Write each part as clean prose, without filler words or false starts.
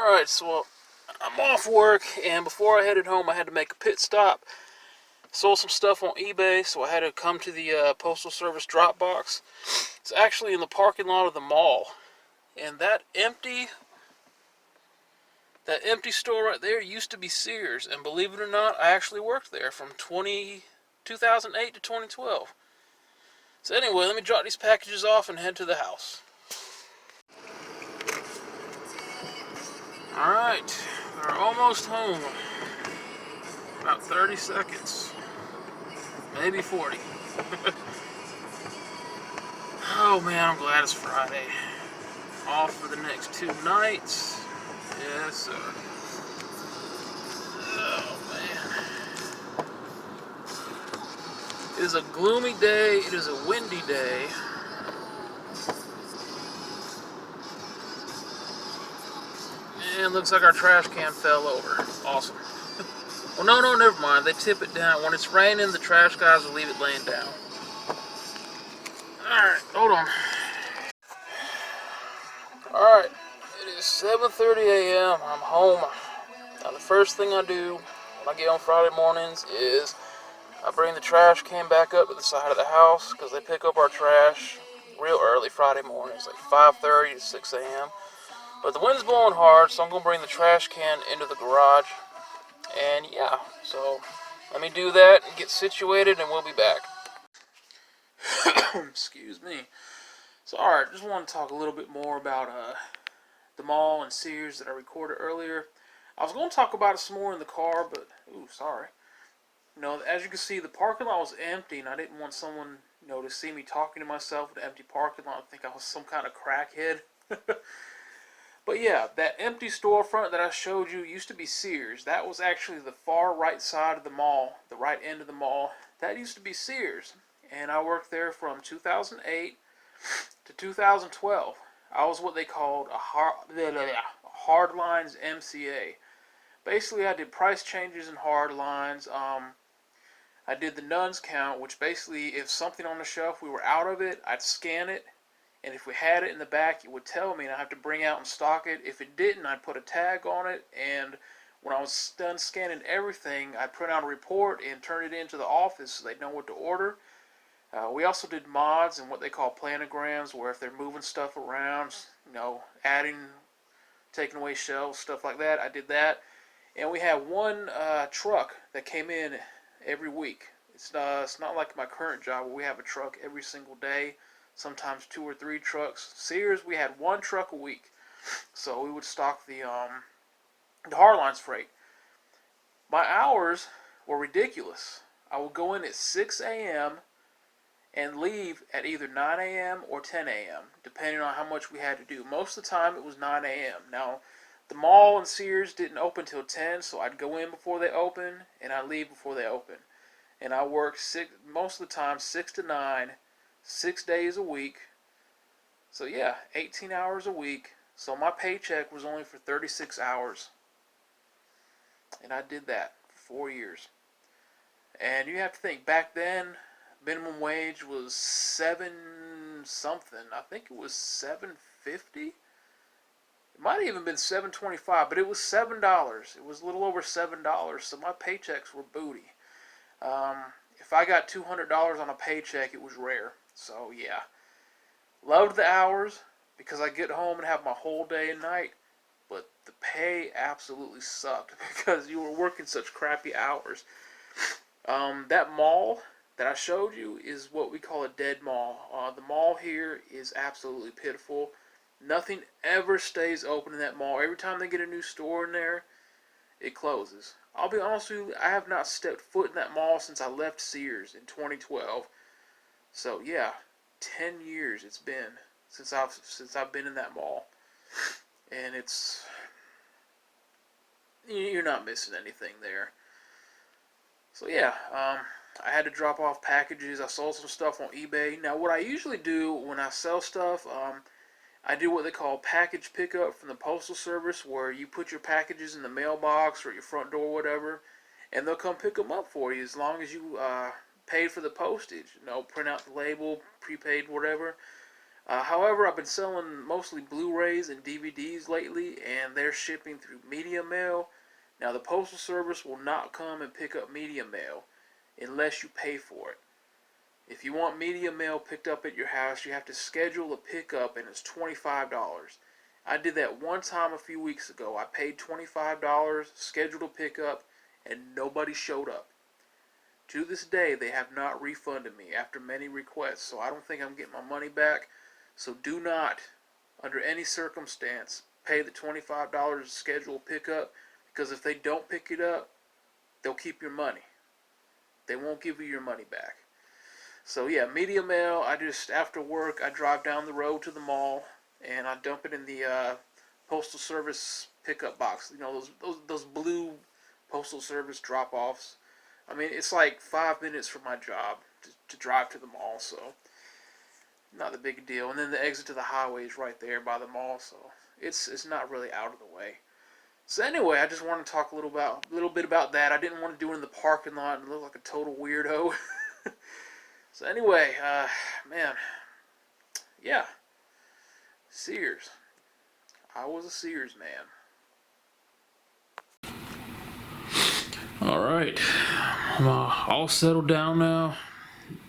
Alright, so I'm off work, and before I headed home, I had to make a pit stop. Sold some stuff on eBay, so I had to come to the Postal Service drop box. It's actually in the parking lot of the mall. And that empty store right there used to be Sears. And believe it or not, I actually worked there from 2008 to 2012. So anyway, let me drop these packages off and head to the house. Alright, we're almost home. About 30 seconds. Maybe 40. Oh man, I'm glad it's Friday. Off for the next 2 nights. Yes, sir. Oh man. It is a gloomy day. It is a windy day. And looks like our trash can fell over. Awesome. Well, no, never mind. They tip it down. When it's raining, the trash guys will leave it laying down. Alright, hold on. Alright, it is 7:30 a.m. I'm home. Now, the first thing I do when I get on Friday mornings is I bring the trash can back up to the side of the house because they pick up our trash real early Friday mornings, like 5:30 to 6 a.m. But the wind's blowing hard, so I'm going to bring the trash can into the garage. And yeah, so let me do that and get situated, and we'll be back. Excuse me. So, alright, just want to talk a little bit more about the mall and Sears that I recorded earlier. I was going to talk about it some more in the car, but, sorry. As you can see, the parking lot was empty, and I didn't want someone, to see me talking to myself in the empty parking lot and think I was some kind of crackhead. But yeah, that empty storefront that I showed you used to be Sears. That was actually the far right side of the mall, the right end of the mall. That used to be Sears. And I worked there from 2008 to 2012. I was what they called a hard lines MCA. Basically, I did price changes in hard lines. I did the nuns count, which basically, if something on the shelf we were out of it, I'd scan it. And if we had it in the back, it would tell me, and I'd have to bring out and stock it. If it didn't, I'd put a tag on it, and when I was done scanning everything, I'd print out a report and turn it into the office so they'd know what to order. We also did mods and what they call planograms, where if they're moving stuff around, adding, taking away shelves, stuff like that, I did that. And we had one truck that came in every week. It's not like my current job where we have a truck every single day. Sometimes 2 or 3 trucks. Sears, we had 1 truck a week. So we would stock the Hardlines freight. My hours were ridiculous. I would go in at 6 a.m. and leave at either 9 a.m. or 10 a.m., depending on how much we had to do. Most of the time, it was 9 a.m. Now, the mall and Sears didn't open till 10, so I'd go in before they open, and I'd leave before they open. And I worked most of the time 6 to 9, 6 days a week. So yeah, 18 hours a week. So my paycheck was only for 36 hours. And I did that for 4 years. And you have to think, back then, minimum wage was 7 something. I think it was $7.50. It might have even been $7.25, but it was $7. It was a little over $7. So my paychecks were booty. If I got $200 on a paycheck, it was rare. So yeah, loved the hours because I get home and have my whole day and night. But the pay absolutely sucked because you were working such crappy hours. That mall that I showed you is what we call a dead mall. The mall here is absolutely pitiful. Nothing ever stays open in that mall. Every time they get a new store in there, it closes. I'll be honest with you, I have not stepped foot in that mall since I left Sears in 2012. So yeah, 10 years it's been since I've been in that mall. And you're not missing anything there. So yeah, I had to drop off packages. I sold some stuff on eBay. Now what I usually do when I sell stuff, I do what they call package pickup from the Postal Service, where you put your packages in the mailbox or your front door, whatever, and they'll come pick them up for you as long as you paid for the postage. Print out the label, prepaid, whatever. However, I've been selling mostly Blu-rays and DVDs lately, and they're shipping through Media Mail. Now, the Postal Service will not come and pick up Media Mail unless you pay for it. If you want Media Mail picked up at your house, you have to schedule a pickup, and it's $25. I did that one time a few weeks ago. I paid $25, scheduled a pickup, and nobody showed up. To this day, they have not refunded me after many requests, so I don't think I'm getting my money back. So do not, under any circumstance, pay the $25 to schedule a pickup, because if they don't pick it up, they'll keep your money. They won't give you your money back. So yeah, Media Mail, after work, I drive down the road to the mall, and I dump it in the Postal Service pickup box. You know, those blue Postal Service drop-offs. I mean, it's like 5 minutes from my job to drive to the mall, so not a big deal. And then the exit to the highway is right there by the mall, so it's not really out of the way. So anyway, I just wanted to talk a little bit about that. I didn't want to do it in the parking lot and look like a total weirdo. So anyway, man, yeah, Sears. I was a Sears man. Alright, I'm all settled down now.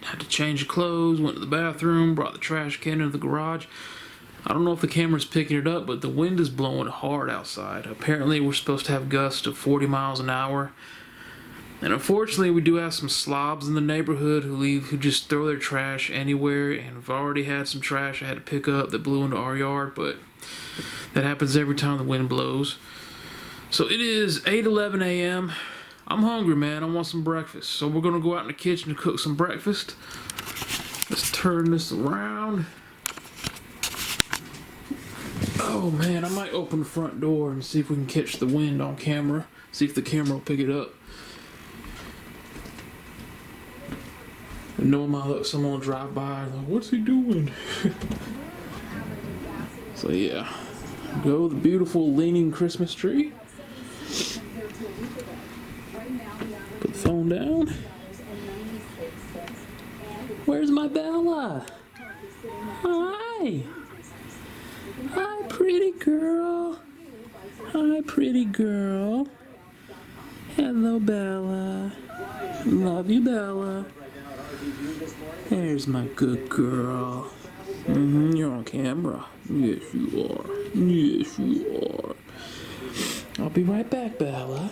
Had to change the clothes, went to the bathroom, brought the trash can into the garage. I don't know if the camera's picking it up, but the wind is blowing hard outside. Apparently we're supposed to have gusts of 40 miles an hour. And unfortunately we do have some slobs in the neighborhood who just throw their trash anywhere, and I've already had some trash I had to pick up that blew into our yard, but that happens every time the wind blows. So it is 8:11 a.m. I'm hungry, man. I want some breakfast. So we're going to go out in the kitchen to cook some breakfast. Let's turn this around. Oh, man. I might open the front door and see if we can catch the wind on camera. See if the camera will pick it up. And knowing my luck, someone will drive by and like, what's he doing? So, yeah. Go the beautiful leaning Christmas tree. Put the phone down. Where's my Bella? Hi. Hi, pretty girl. Hi, pretty girl. Hello, Bella. Love you, Bella. There's my good girl. You're on camera. Yes, you are. Yes, you are. I'll be right back, Bella.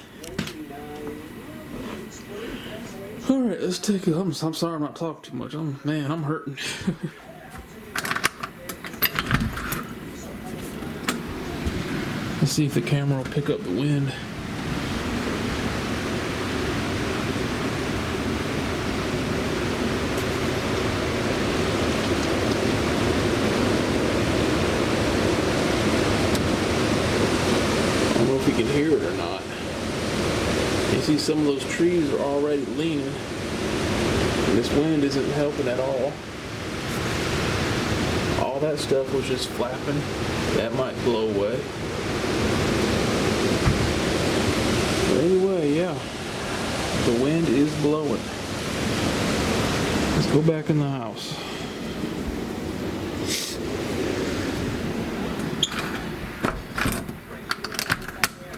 Alright, let's take it. I'm sorry I'm not talking too much. I'm hurting. Let's see if the camera will pick up the wind. I don't know if you can hear it or not. You see some of those trees are already leaning, and this wind isn't helping at all. All that stuff was just flapping. That might blow away. But anyway, yeah, the wind is blowing. Let's go back in the house.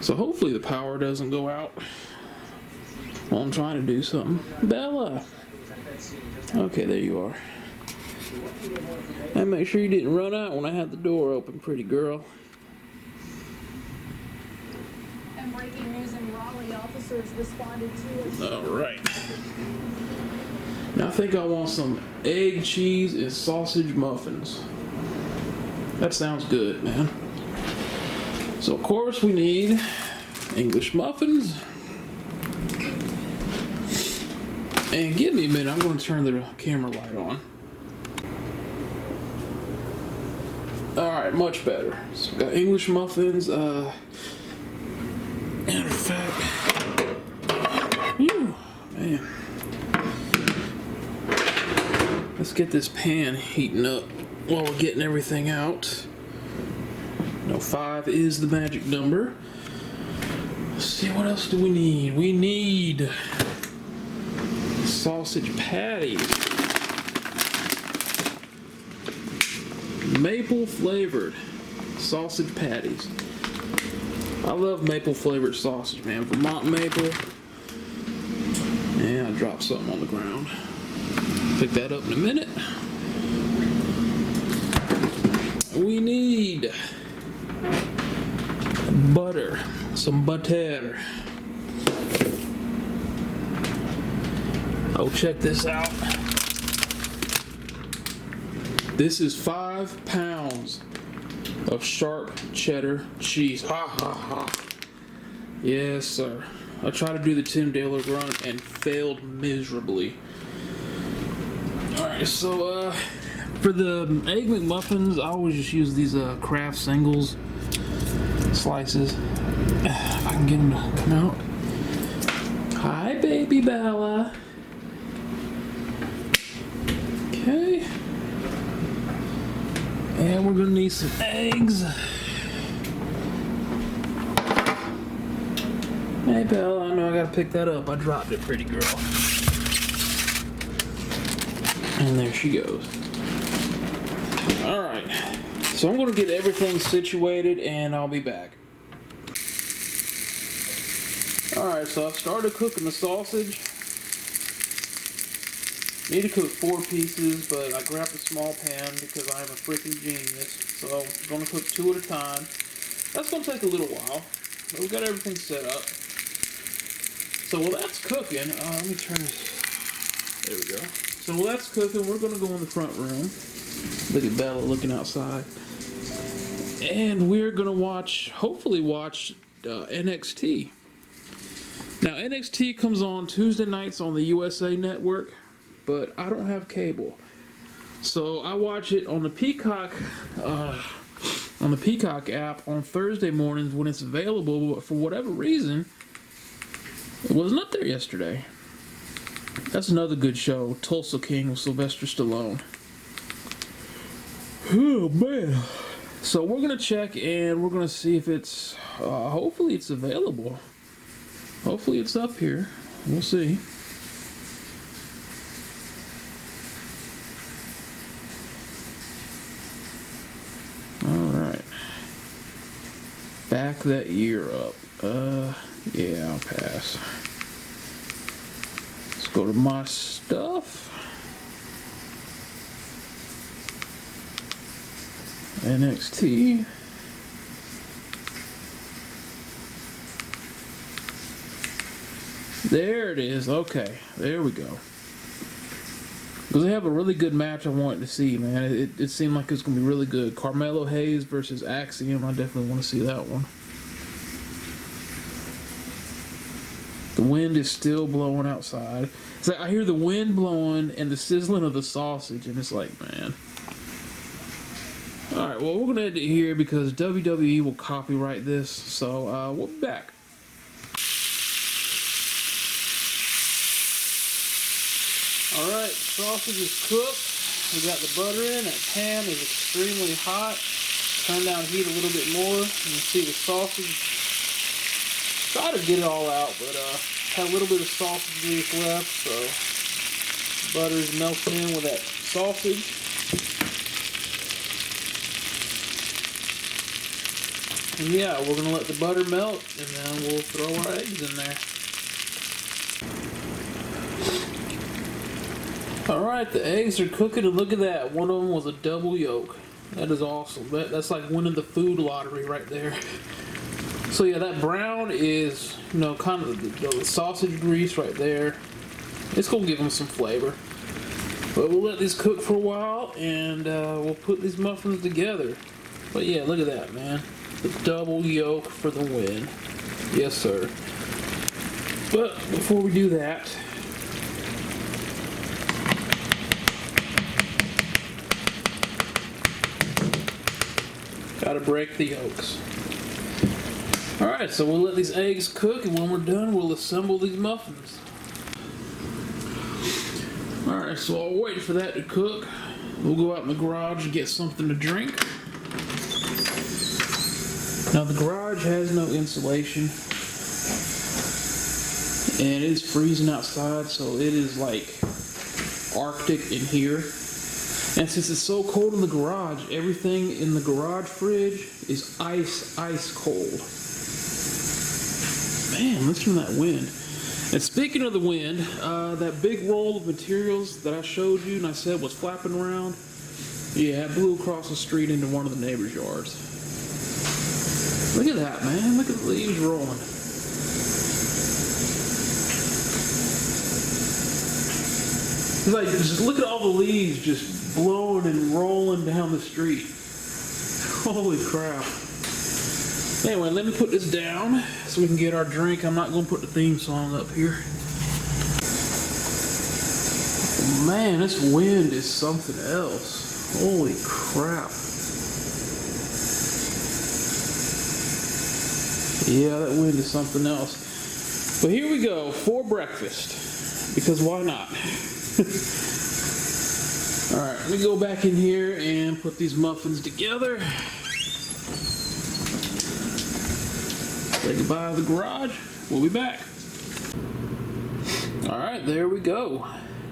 So hopefully the power doesn't go out while I'm trying to do something. Bella! Okay, there you are. And make sure you didn't run out when I had the door open, pretty girl. And breaking news in Raleigh, officers responded to it. Alright. Now I think I want some egg, cheese, and sausage muffins. That sounds good, man. So of course we need English muffins. And give me a minute, I'm going to turn the camera light on. Alright, much better. So we got English muffins, and in fact, man. Let's get this pan heating up while we're getting everything out. No, 5 is the magic number. Let's see, what else do we need? We need sausage patties. Maple flavored sausage patties. I love maple flavored sausage, man. Vermont maple. And I dropped something on the ground. Pick that up in a minute. We need butter. Some butter. Oh, check this out. This is 5 pounds of sharp cheddar cheese. Ha ha ha. Yes, sir. I tried to do the Tim Taylor run and failed miserably. Alright, so for the Egg McMuffins, I always just use these Kraft singles slices. If I can get them to come out. Hi, baby Bella. Okay. And we're gonna need some eggs. Hey, Bella, I know I gotta pick that up. I dropped it, pretty girl. And there she goes. Alright. So I'm gonna get everything situated and I'll be back. Alright, so I've started cooking the sausage. Need to cook 4 pieces, but I grabbed a small pan because I am a freaking genius. So I'm gonna cook 2 at a time. That's gonna take a little while, but we've got everything set up. So while that's cooking, let me turn this. There we go. So while that's cooking, we're gonna go in the front room. Look at Bella looking outside, and we're gonna hopefully watch NXT. Now NXT comes on Tuesday nights on the USA Network. But I don't have cable, so I watch it on the Peacock app on Thursday mornings when it's available. But for whatever reason, it wasn't up there yesterday. That's another good show, Tulsa King with Sylvester Stallone. Oh man! So we're gonna check and we're gonna see if it's. Hopefully it's available. Hopefully it's up here. We'll see. Back that year up. Yeah, I'll pass. Let's go to my stuff. NXT. There it is. Okay, there we go. Because they have a really good match I wanted to see, man. It seemed like it's going to be really good. Carmelo Hayes versus Axiom. I definitely want to see that one. The wind is still blowing outside. It's like I hear the wind blowing and the sizzling of the sausage, and it's like, man. Alright, well, we're going to end it here because WWE will copyright this. So, we'll be back. Alright, sausage is cooked. We got the butter in. That pan is extremely hot. Turn down heat a little bit more. You can see the sausage. Try to get it all out, but had a little bit of sausage grease left, so butter's melting in with that sausage. And yeah, we're gonna let the butter melt, and then we'll throw our eggs in there. Alright, the eggs are cooking, and look at that. One of them was a double yolk. That is awesome. That's like winning the food lottery right there. So yeah, that brown is, kind of the sausage grease right there. It's going to give them some flavor. But we'll let these cook for a while, and we'll put these muffins together. But yeah, look at that, man. The double yolk for the win. Yes, sir. But before we do that, gotta break the yolks. Alright, so we'll let these eggs cook, and when we're done, we'll assemble these muffins. Alright, so I'll wait for that to cook. We'll go out in the garage and get something to drink. Now, the garage has no insulation, and it's freezing outside, so it is like Arctic in here. And since it's so cold in the garage, everything in the garage fridge is ice cold. Man, listen to that wind. And speaking of the wind, that big roll of materials that I showed you and I said was flapping around, yeah, it blew across the street into one of the neighbor's yards. Look at that, man. Look at the leaves rolling. It's like, just look at all the leaves just blowing and rolling down the street. Holy crap. Anyway, let me put this down so we can get our drink. I'm not going to put the theme song up here. Man, this wind is something else. Holy crap. Yeah, that wind is something else. But here we go for breakfast. Because why not? Alright, let me go back in here and put these muffins together. Say goodbye to the garage. We'll be back. Alright, there we go.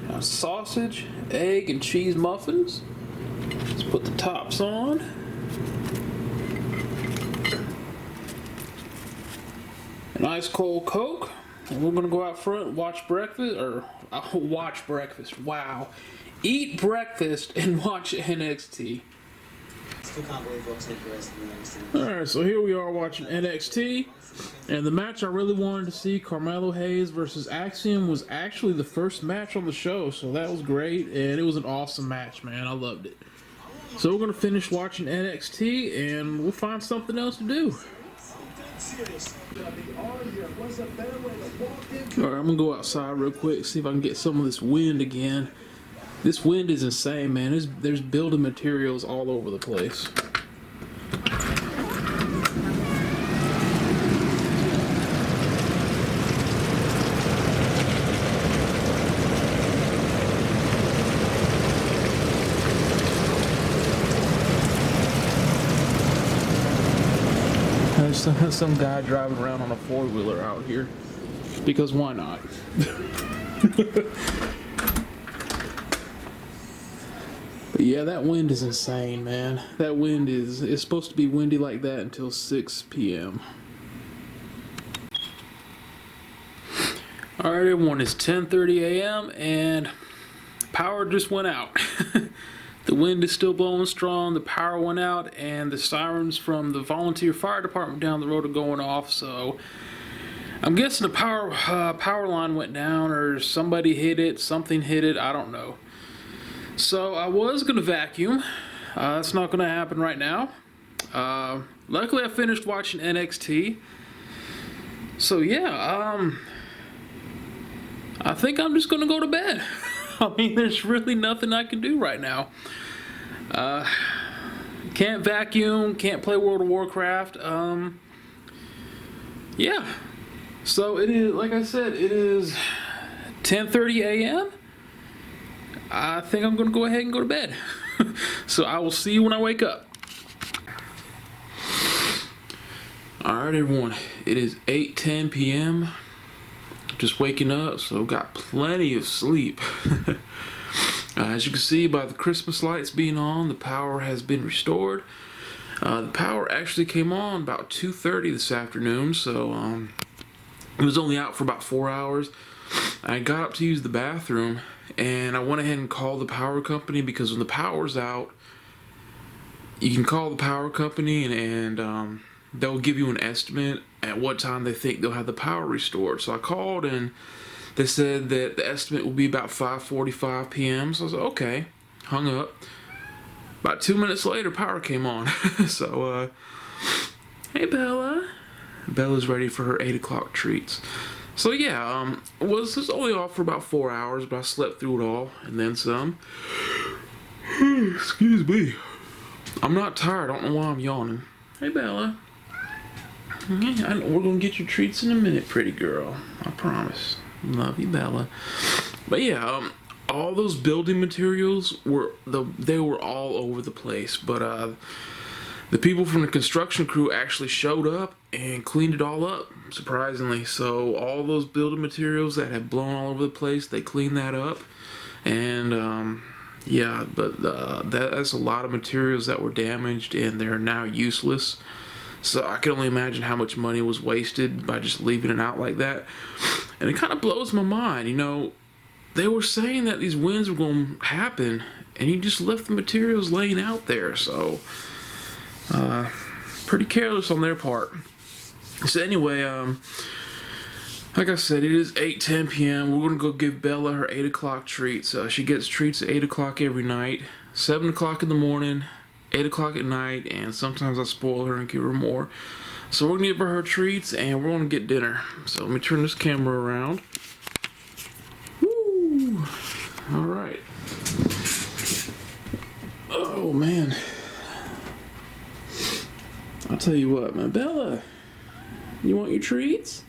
Now, sausage, egg, and cheese muffins. Let's put the tops on. An ice cold Coke. And we're gonna go out front and watch breakfast, watch breakfast, wow. Eat breakfast and watch NXT. Still can't believe what's like the rest of the NXT. Alright, so here we are watching NXT. And the match I really wanted to see, Carmelo Hayes versus Axiom, was actually the first match on the show. So that was great, and it was an awesome match, man. I loved it. So we're going to finish watching NXT, and we'll find something else to do. Alright, I'm going to go outside real quick, see if I can get some of this wind again. This wind is insane, man. There's building materials all over the place. There's some guy driving around on a four-wheeler out here. Because why not? But yeah, that wind is insane, man. That wind it's supposed to be windy like that until 6 p.m. Alright everyone, it's 10:30 a.m. and power just went out. The wind is still blowing strong, the power went out, and the sirens from the volunteer fire department down the road are going off, so I'm guessing the power line went down, or somebody hit it, something hit it, I don't know. So I was going to vacuum. That's not going to happen right now. Luckily I finished watching NXT. So yeah, I think I'm just going to go to bed. I mean, there's really nothing I can do right now. Can't vacuum, can't play World of Warcraft. Yeah. So it is, like I said, it is 10:30 a.m. I think I'm going to go ahead and go to bed. So I will see you when I wake up. Alright everyone, it is 8:10 p.m. Just waking up, so got plenty of sleep. As you can see by the Christmas lights being on, the power has been restored. The power actually came on about 2:30 this afternoon, so it was only out for about 4 hours. I got up to use the bathroom, and I went ahead and called the power company, because when the power's out, you can call the power company and they'll give you an estimate at what time they think they'll have the power restored. So I called and they said that the estimate will be about 5:45 p.m. So I was like, okay, hung up. About 2 minutes later, power came on. So, hey Bella. Bella's ready for her 8 o'clock treats. So yeah, was only off for about 4 hours, but I slept through it all and then some. Excuse me. I'm not tired. I don't know why I'm yawning. Hey Bella. Yeah, we're gonna get your treats in a minute, pretty girl. I promise. Love you, Bella. But yeah, all those building materials they were all over the place. But the people from the construction crew actually showed up and cleaned it all up, surprisingly. So all those building materials that had blown all over the place, they cleaned that up, and Yeah, but that's a lot of materials that were damaged and they're now useless. So I can only imagine how much money was wasted by just leaving it out like that. And it kind of blows my mind. You know, they were saying that these winds were going to happen, and he just left the materials laying out there. So, pretty careless on their part. So anyway, like I said, it is 8:10 p.m. We're going to go give Bella her 8 o'clock treats. She gets treats at 8 o'clock every night, 7 o'clock in the morning, 8 o'clock at night, and sometimes I spoil her and give her more. So we're going to give her treats, and we're going to get dinner. So let me turn this camera around. Woo! All right. Oh, man. I'll tell you what, man. Bella, you want your treats?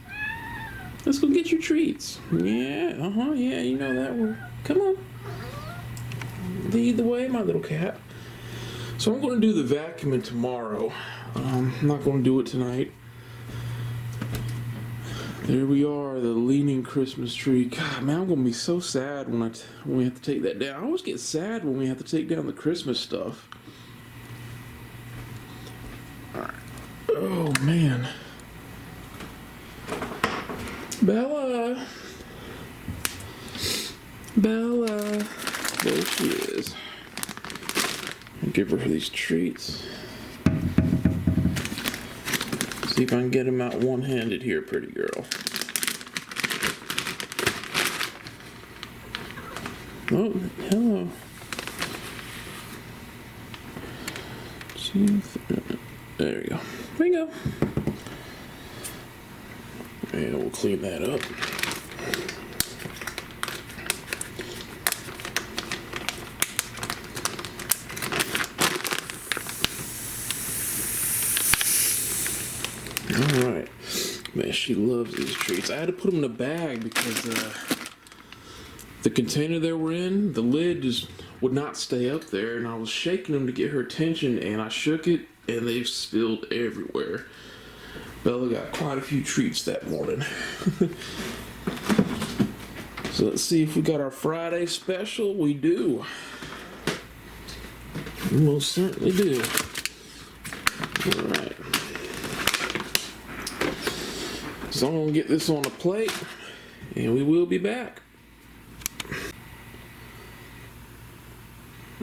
Let's go get your treats. Yeah, yeah, you know that one. Come on. Lead the way, my little cat. So I'm going to do the vacuuming tomorrow. I'm not going to do it tonight. There we are, the leaning Christmas tree. God, man, I'm going to be so sad when we have to take that down. I always get sad when we have to take down the Christmas stuff. Alright. Oh, man. Bella. Bella. There she is. I'll give her these treats. See if I can get them out one-handed here, pretty girl. Oh, hello. There you go. There you go. And we'll clean that up. Alright. Man, she loves these treats. I had to put them in a bag because the container they were in, the lid just would not stay up there, and I was shaking them to get her attention, and I shook it, and they spilled everywhere. Bella got quite a few treats that morning. So let's see if we got our Friday special. We do. We most certainly do. Alright. So I'm going to get this on a plate, and we will be back.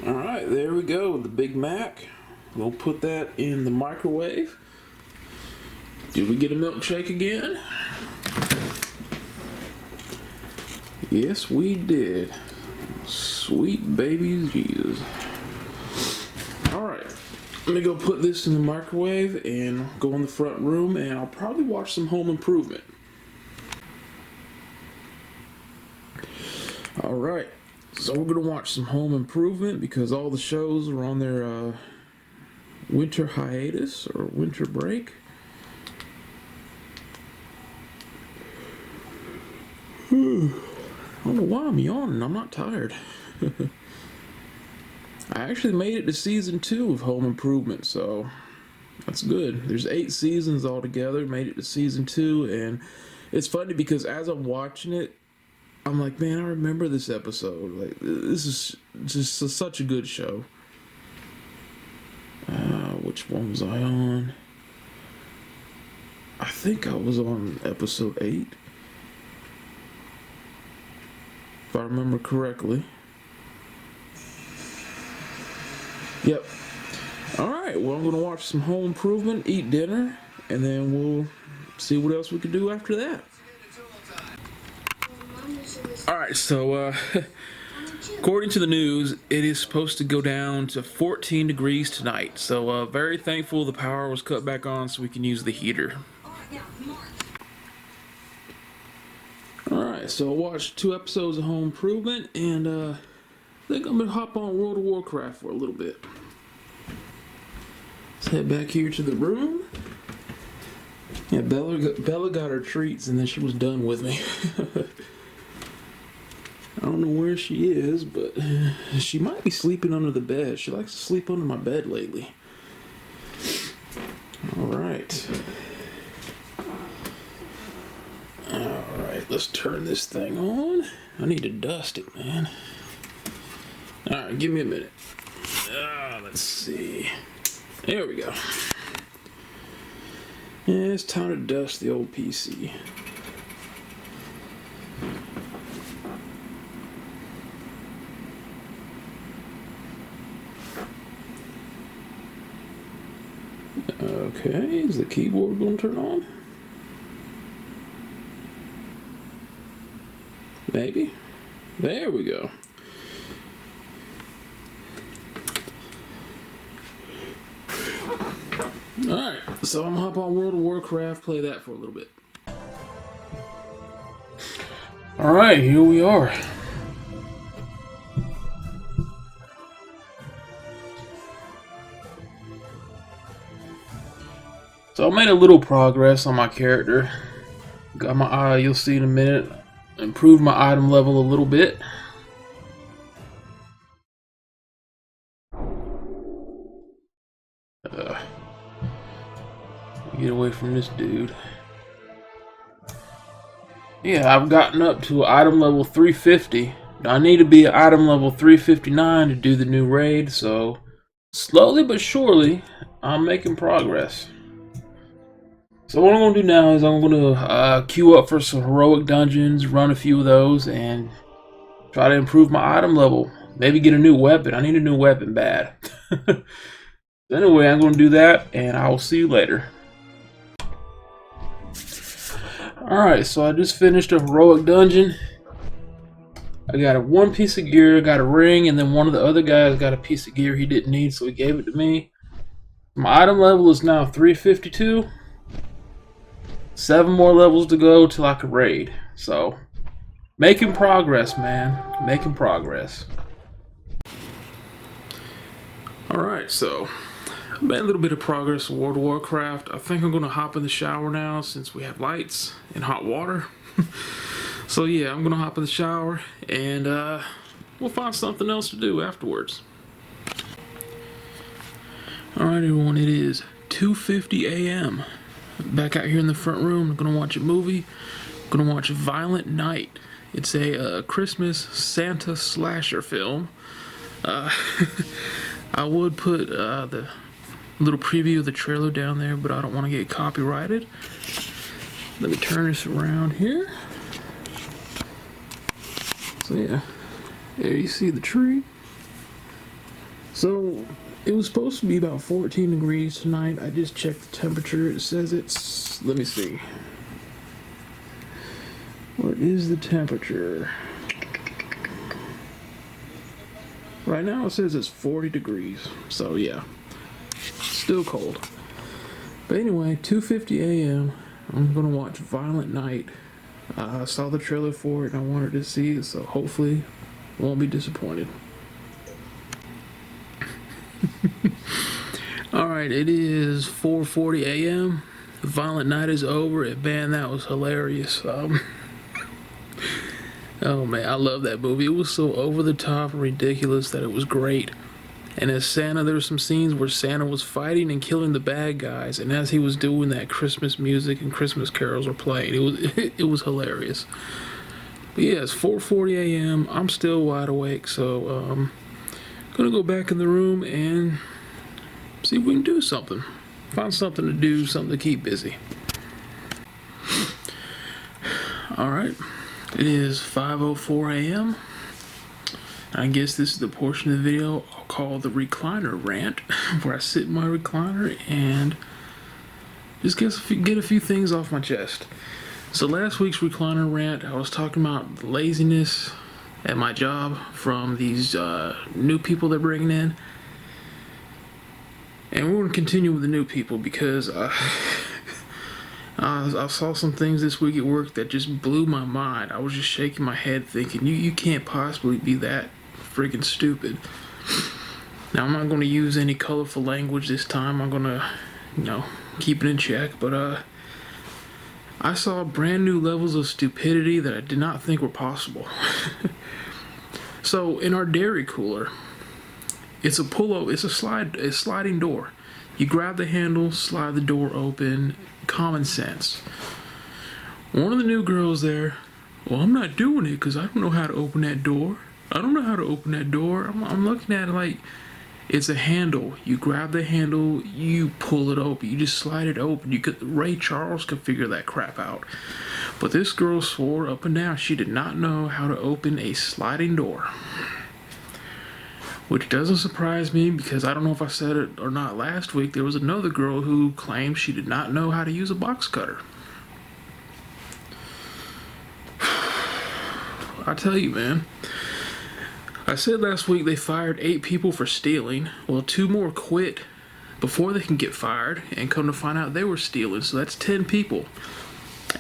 Alright, there we go, the Big Mac. We'll put that in the microwave. Did we get a milkshake again? Yes, we did. Sweet baby Jesus. Alright, let me go put this in the microwave and go in the front room, and I'll probably watch some Home Improvement. Alright, so we're going to watch some Home Improvement because all the shows are on their winter hiatus or winter break. I don't know why I'm yawning. I'm not tired. I actually made it to season 2 of Home Improvement, so that's good. There's 8 seasons altogether. Made it to season 2, and it's funny because as I'm watching it, I'm like, man, I remember this episode. Like, this is just such a good show. Which one was I on? I think I was on episode 8. If I remember correctly. Yep. Alright, well, I'm going to watch some Home Improvement, eat dinner, and then we'll see what else we can do after that. Alright, so, according to the news, it is supposed to go down to 14 degrees tonight. So, very thankful the power was cut back on so we can use the heater. Alright, so I watched 2 episodes of Home Improvement, and I think I'm going to hop on World of Warcraft for a little bit. Let's head back here to the room. Yeah, Bella got her treats, and then she was done with me. I don't know where she is, but she might be sleeping under the bed. She likes to sleep under my bed lately. Alright. Alright, let's turn this thing on. I need to dust it, man. Alright, give me a minute. Let's see. There we go. Yeah, it's time to dust the old PC. Okay, is the keyboard going to turn on? Maybe. There we go. Alright, so I'm gonna hop on World of Warcraft, play that for a little bit. Alright, here we are. So I made a little progress on my character. Got my eye, you'll see in a minute. Improved my item level a little bit. Get away from this dude. Yeah, I've gotten up to item level 350. I need to be at item level 359 to do the new raid, so slowly but surely, I'm making progress. So what I'm going to do now is I'm going to queue up for some heroic dungeons, run a few of those, and try to improve my item level. Maybe get a new weapon. I need a new weapon bad. Anyway, I'm going to do that, and I will see you later. Alright, so I just finished a heroic dungeon. I got one piece of gear, got a ring, and then one of the other guys got a piece of gear he didn't need, so he gave it to me. My item level is now 352. 7 more levels to go till I can raid. So, making progress, man. Making progress. Alright, so I made a little bit of progress in World of Warcraft. I think I'm going to hop in the shower now since we have lights and hot water. So yeah, I'm going to hop in the shower and we'll find something else to do afterwards. Alright everyone, it is 2:50 a.m. Back out here in the front room. I'm going to watch a movie. I'm going to watch Violent Night. It's a Christmas Santa slasher film. I would put the little preview of the trailer down there, but I don't want to get copyrighted. Let me turn this around here. So yeah, there you see the tree. So it was supposed to be about 14 degrees tonight. I just checked the temperature. It says it's, let me see. What is the temperature? Right now it says it's 40 degrees. So yeah, still cold. But anyway, 2:50 a.m. I'm gonna watch Violent Night. I saw the trailer for it and I wanted to see it, so hopefully I won't be disappointed. Alright, it is 4:40 a.m. Violent Night is over, and man, that was hilarious. Oh man, I love that movie. It was so over the top and ridiculous that it was great. And as Santa, there were some scenes where Santa was fighting and killing the bad guys, and as he was doing that, Christmas music and Christmas carols were playing. It was hilarious. But yeah, it's 4:40 a.m. I'm still wide awake, so I'm gonna go back in the room and see if we can do something. Find something to do, something to keep busy. Alright, it is 5:04 a.m. I guess this is the portion of the video I'll call the recliner rant, where I sit in my recliner and just get a few things off my chest. So last week's recliner rant, I was talking about the laziness at my job from these new people they're bringing in. And we're going to continue with the new people because I saw some things this week at work that just blew my mind. I was just shaking my head thinking, you can't possibly be that freaking stupid. Now, I'm not going to use any colorful language this time. I'm going to, keep it in check. But I saw brand new levels of stupidity that I did not think were possible. So, in our dairy cooler, it's a sliding door. You grab the handle, slide the door open, common sense. One of the new girls there, well, I'm not doing it because I don't know how to open that door. I don't know how to open that door. I'm looking at it like it's a handle. You grab the handle, you pull it open, you just slide it open. Ray Charles could figure that crap out. But this girl swore up and down she did not know how to open a sliding door. Which doesn't surprise me because I don't know if I said it or not last week. There was another girl who claimed she did not know how to use a box cutter. I tell you, man. I said last week they fired 8 people for stealing. Well, 2 more quit before they can get fired, and come to find out they were stealing. So that's 10 people,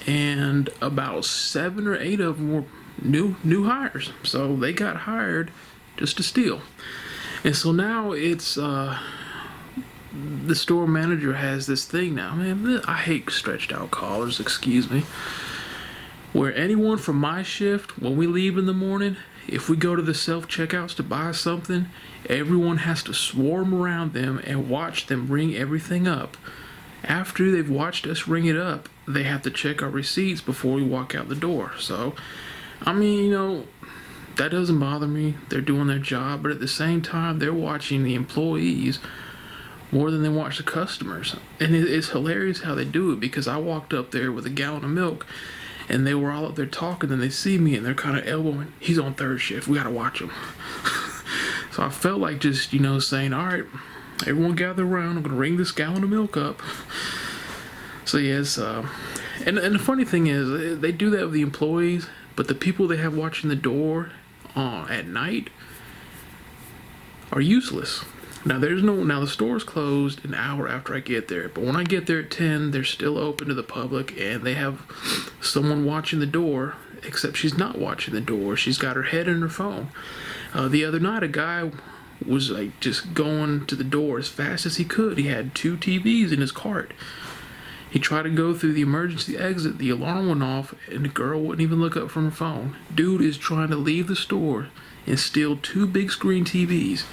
and about 7 or 8 of them were new hires. So they got hired just to steal. And so now it's the store manager has this thing now. Man, I hate stretched out collars. Excuse me. Where anyone from my shift, when we leave in the morning, if we go to the self-checkouts to buy something, everyone has to swarm around them and watch them ring everything up. After they've watched us ring it up, they have to check our receipts before we walk out the door. So, I mean, you know, that doesn't bother me. They're doing their job, but at the same time, they're watching the employees more than they watch the customers. And it's hilarious how they do it, because I walked up there with a gallon of milk, and they were all up there talking, and they see me, and they're kind of elbowing. He's on third shift. We got to watch him. So I felt like just, you know, saying, all right, everyone gather around. I'm going to ring this gallon of milk up. So, yes. And the funny thing is, they do that with the employees, but the people they have watching the door at night are useless. Now the store's closed an hour after I get there, but when I get there at 10, they're still open to the public, and they have someone watching the door, except she's not watching the door. She's got her head in her phone. The other night, a guy was like just going to the door as fast as he could. He had 2 TVs in his cart. He tried to go through the emergency exit. The alarm went off, and the girl wouldn't even look up from her phone. Dude is trying to leave the store and steal 2 big screen TVs.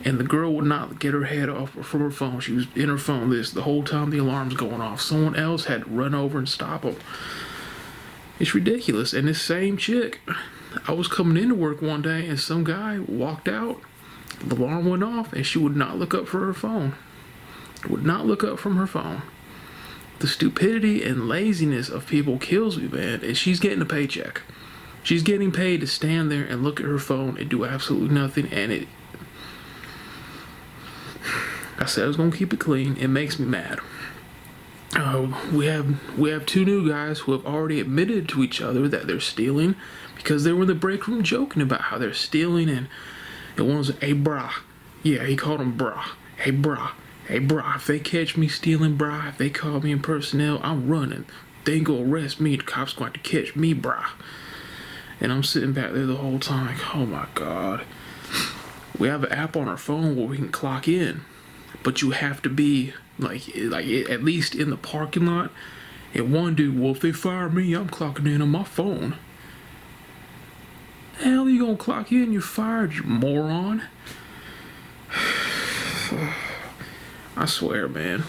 And the girl would not get her head off from her phone. She was in her phone the whole time the alarm's going off. Someone else had to run over and stop him. It's ridiculous. And this same chick, I was coming into work one day, and some guy walked out. The alarm went off, and she would not look up for her phone. Would not look up from her phone. The stupidity and laziness of people kills me, man. And she's getting a paycheck. She's getting paid to stand there and look at her phone and do absolutely nothing. And I said I was gonna keep it clean. It makes me mad. We have 2 new guys who have already admitted to each other that they're stealing, because they were in the break room joking about how they're stealing. And one was, hey brah, yeah, he called him brah. Hey brah, if they catch me stealing, brah, if they call me in personnel, I'm running. They ain't gonna arrest me. The cops going to catch me, brah. And I'm sitting back there the whole time like, oh my god. We have an app on our phone where we can clock in, but you have to be like at least in the parking lot. And one dude, well, if they fire me, I'm clocking in on my phone. The hell are you gonna clock in? You're fired, you moron. I swear, man.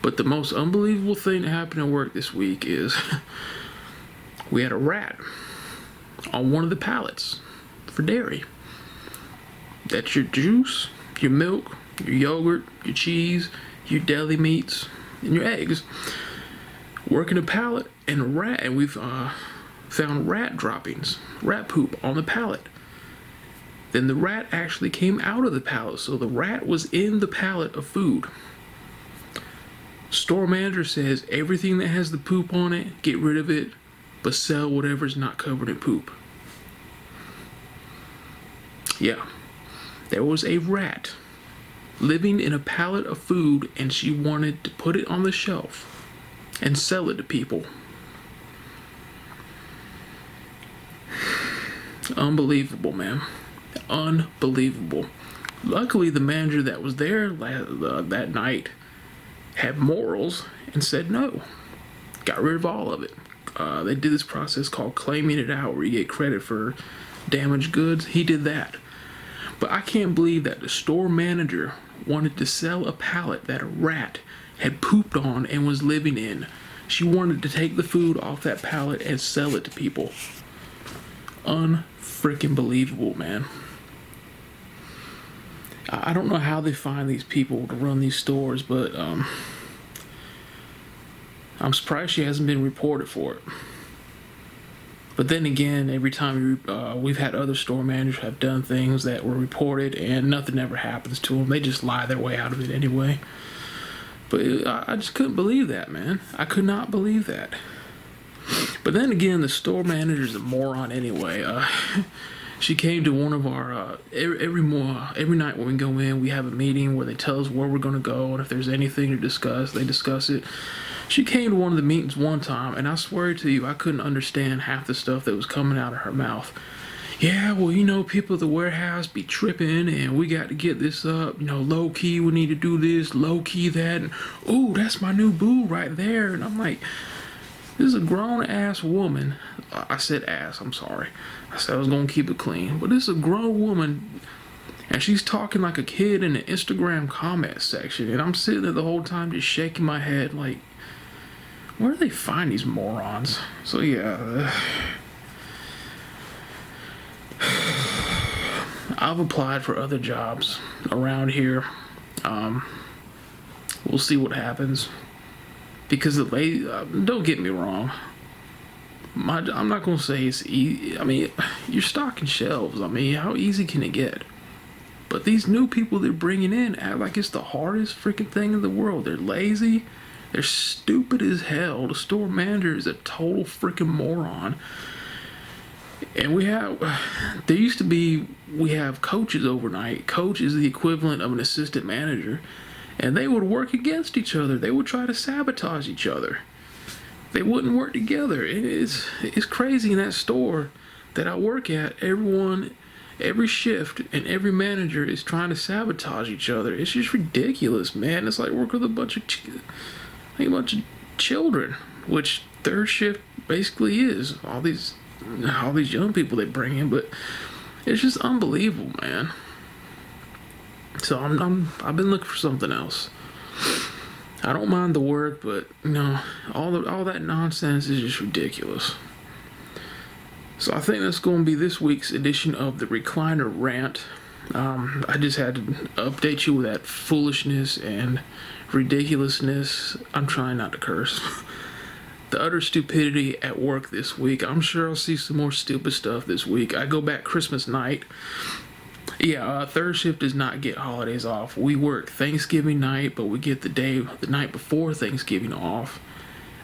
But the most unbelievable thing that happened at work this week is we had a rat on one of the pallets for dairy. That's your juice, your milk, your yogurt, your cheese, your deli meats, and your eggs. Working a pallet and a rat, and we've found rat droppings, rat poop on the pallet. Then the rat actually came out of the pallet, so the rat was in the pallet of food. Store manager says everything that has the poop on it, get rid of it, but sell whatever's not covered in poop. Yeah. There was a rat living in a pallet of food, and she wanted to put it on the shelf and sell it to people. Unbelievable, man. Unbelievable. Luckily, the manager that was there that night had morals and said no. Got rid of all of it. They did this process called claiming it out, where you get credit for damaged goods. He did that. But I can't believe that the store manager wanted to sell a pallet that a rat had pooped on and was living in. She wanted to take the food off that pallet and sell it to people. Unfucking freaking believable, man. I don't know how they find these people to run these stores, but I'm surprised she hasn't been reported for it. But then again, every time we've had other store managers have done things that were reported and nothing ever happens to them. They just lie their way out of it anyway. But I just couldn't believe that, man. I could not believe that. But then again, the store manager's a moron anyway. She came to one of our every night when we go in, we have a meeting where they tell us where we're going to go, and if there's anything to discuss, they discuss it. She came to one of the meetings one time, and I swear to you, I couldn't understand half the stuff that was coming out of her mouth. Yeah, well, you know, people at the warehouse be tripping, and we got to get this up. You know, low key, we need to do this, low key that, and ooh, that's my new boo right there. And I'm like, this is a grown ass woman. I said ass, I'm sorry. I said I was gonna keep it clean, but this is a grown woman, and she's talking like a kid in the Instagram comment section, and I'm sitting there the whole time just shaking my head like, where do they find these morons? So yeah, I've applied for other jobs around here. We'll see what happens. Because the lady, don't get me wrong, I'm not gonna say it's easy. I mean, you're stocking shelves. I mean, how easy can it get? But these new people they're bringing in act like it's the hardest freaking thing in the world. They're lazy. They're stupid as hell. The store manager is a total freaking moron. And we have coaches overnight. Coach is the equivalent of an assistant manager. And they would work against each other. They would try to sabotage each other. They wouldn't work together. It's crazy in that store that I work at. Every shift and every manager is trying to sabotage each other. It's just ridiculous, man. It's like working with a bunch of children, which third shift basically is. All these young people they bring in, but it's just unbelievable, man. So I've been looking for something else. I don't mind the work, but you know, all that nonsense is just ridiculous. So I think that's going to be this week's edition of the Recliner Rant. I just had to update you with that foolishness and ridiculousness. I'm trying not to curse. The utter stupidity at work this week. I'm sure I'll see some more stupid stuff this week. I go back Christmas night. Yeah, third shift does not get holidays off. We work Thanksgiving night, but we get the night before Thanksgiving off.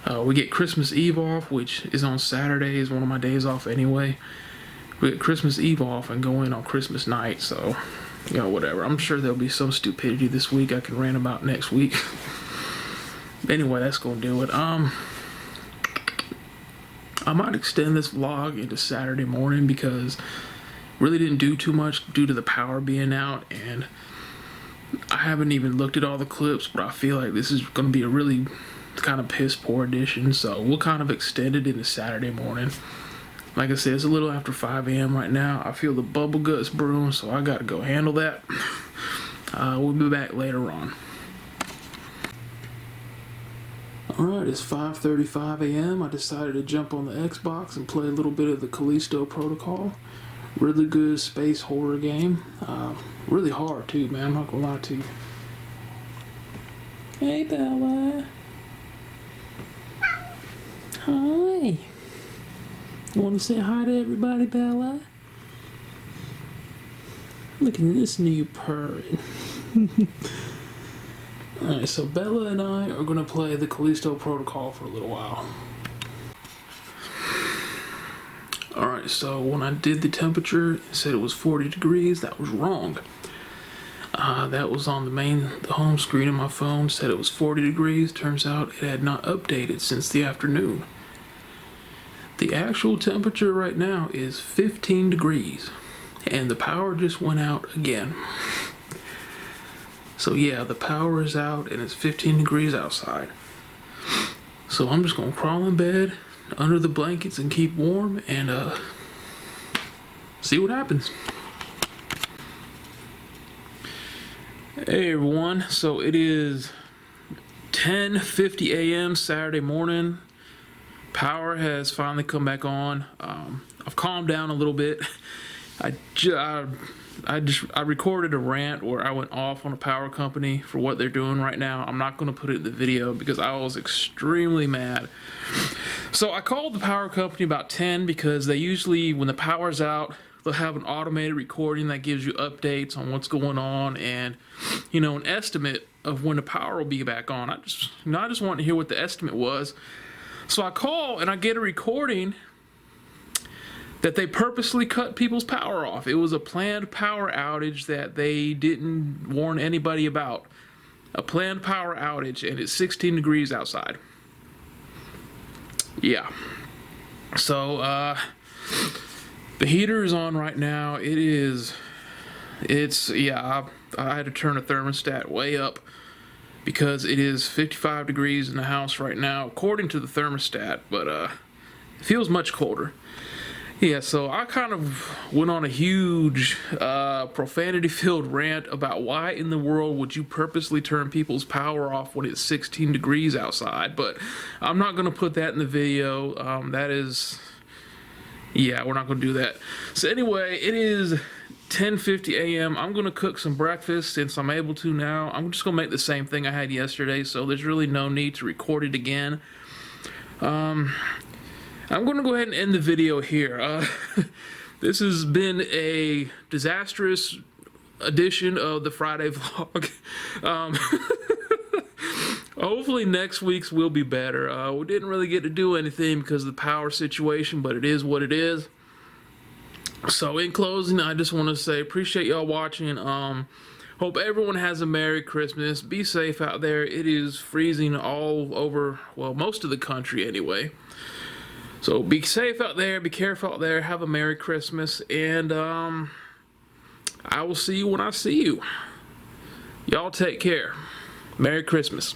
We get Christmas Eve off, which is on Saturday, is one of my days off anyway. We get Christmas Eve off and go in on Christmas night, so, you know, whatever. I'm sure there'll be some stupidity this week I can rant about next week. Anyway, that's gonna do it. I might extend this vlog into Saturday morning because really didn't do too much due to the power being out, and I haven't even looked at all the clips, but I feel like this is going to be a really kind of piss poor edition, so we'll kind of extend it into Saturday morning. Like I said, it's a little after 5 a.m. right now. I feel the bubble guts brewing, so I got to go handle that. We'll be back later on. Alright, it's 5:35 a.m. I decided to jump on the Xbox and play a little bit of the Callisto Protocol. Really good space horror game. Really hard too, man. I'm not gonna lie to you. Hey, Bella. Hi. You want to say hi to everybody, Bella? Look at this new purring. Alright, so Bella and I are gonna play the Callisto Protocol for a little while. Alright, so when I did the temperature, it said it was 40 degrees. That was wrong. That was on the home screen of my phone, said it was 40 degrees. Turns out it had not updated since the afternoon. The actual temperature right now is 15 degrees, and the power just went out again. So yeah, the power is out and it's 15 degrees outside. So I'm just gonna crawl in bed under the blankets and keep warm and see what happens. Hey everyone, so it is 10:50 a.m. Saturday morning. Power has finally come back on. I've calmed down a little bit. I recorded a rant where I went off on a power company for what they're doing right now. I'm not going to put it in the video because I was extremely mad. So I called the power company about 10 because they usually, when the power's out, they'll have an automated recording that gives you updates on what's going on and, you know, an estimate of when the power will be back on. I just want to hear what the estimate was. So I call and I get a recording that they purposely cut people's power off. It was a planned power outage that they didn't warn anybody about. A planned power outage, and it's 16 degrees outside. Yeah. So, the heater is on right now. Yeah, I had to turn the thermostat way up because it is 55 degrees in the house right now, according to the thermostat, but it feels much colder. Yeah, so I kind of went on a huge profanity-filled rant about why in the world would you purposely turn people's power off when it's 16 degrees outside, but I'm not going to put that in the video. Yeah, we're not going to do that. So anyway, it is 10:50 a.m. I'm going to cook some breakfast since I'm able to now. I'm just going to make the same thing I had yesterday, so there's really no need to record it again. I'm going to go ahead and end the video here. This has been a disastrous edition of the Friday vlog. Hopefully next week's will be better. We didn't really get to do anything because of the power situation, but it is what it is. So in closing, I just want to say appreciate y'all watching. Hope everyone has a Merry Christmas. Be safe out there. It is freezing all over, well, most of the country anyway. So be safe out there, be careful out there, have a Merry Christmas, and I will see you when I see you. Y'all take care. Merry Christmas.